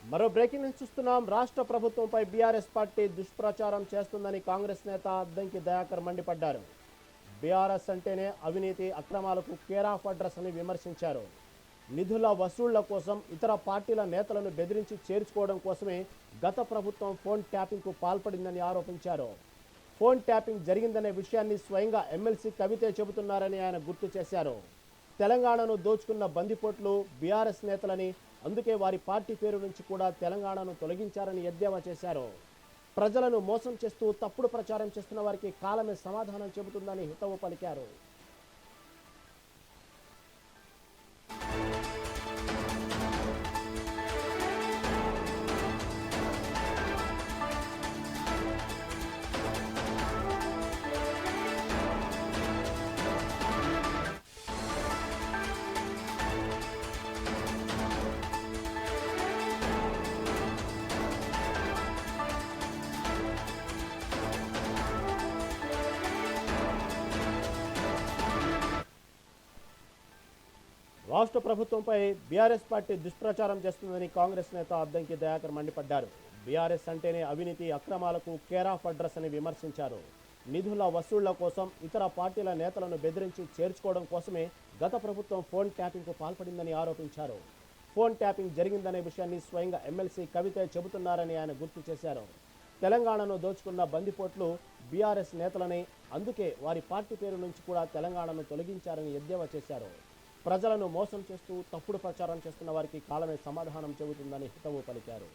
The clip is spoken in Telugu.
మరో బ్రేకింగ్ న్యూస్ చూస్తున్నాం. రాష్ట్ర ప్రభుత్వంపై బీఆర్ఎస్ పార్టీ దుష్ప్రచారం చేస్తుందని కాంగ్రెస్ నేత అద్దంకి దయాకర్ మండిపడ్డారు. బీఆర్ఎస్ అంటేనే అవినీతి అక్రమాలకు కేర్ ఆఫ్ అడ్రస్ అని విమర్శించారు. నిధుల వసూళ్ల కోసం ఇతర పార్టీల నేతలను బెదిరించి చేర్చుకోవడం కోసమే గత ప్రభుత్వం ఫోన్ ట్యాపింగ్కు పాల్పడిందని ఆరోపించారు. ఫోన్ ట్యాపింగ్ జరిగిందనే విషయాన్ని స్వయంగా ఎమ్మెల్సీ కవితే చెబుతున్నారని ఆయన గుర్తు చేశారు. తెలంగాణను దోచుకున్న బందిపోట్లు బీఆర్ఎస్ నేతలని, అందుకే వారి పార్టీ పేరు నుంచి కూడా తెలంగాణను తొలగించారని ఎద్దేవా చేశారు. ప్రజలను మోసం చేస్తూ తప్పుడు ప్రచారం చేస్తున్న వారికి కాలమే సమాధానం చెబుతుందని హితవు పలికారు. రాష్ట్ర ప్రభుత్వంపై బీఆర్ఎస్ పార్టీ దుష్ప్రచారం చేస్తుందని కాంగ్రెస్ నేత అద్దంకి దయాకర్ మండిపడ్డారు. బీఆర్ఎస్ అంటేనే అవినీతి అక్రమాలకు కేర్ ఆఫ్ అడ్రస్ అని విమర్శించారు. నిధుల వసూళ్ల కోసం ఇతర పార్టీల నేతలను బెదిరించి చేర్చుకోవడం కోసమే గత ప్రభుత్వం ఫోన్ ట్యాపింగ్కు పాల్పడిందని ఆరోపించారు. ఫోన్ ట్యాపింగ్ జరిగిందనే విషయాన్ని స్వయంగా ఎమ్మెల్సీ కవితే చెబుతున్నారని ఆయన గుర్తు చేశారు. తెలంగాణను దోచుకున్న బందిపోట్లు బీఆర్ఎస్ నేతలని, అందుకే వారి పార్టీ పేరు నుంచి కూడా తెలంగాణను తొలగించారని ఎద్దేవా చేశారు. ప్రజలను మోసం చేస్తూ తప్పుడు ప్రచారం చేస్తున్న వారికి కాలమే సమాధానం చెబుతుందని హితవు పలికారు.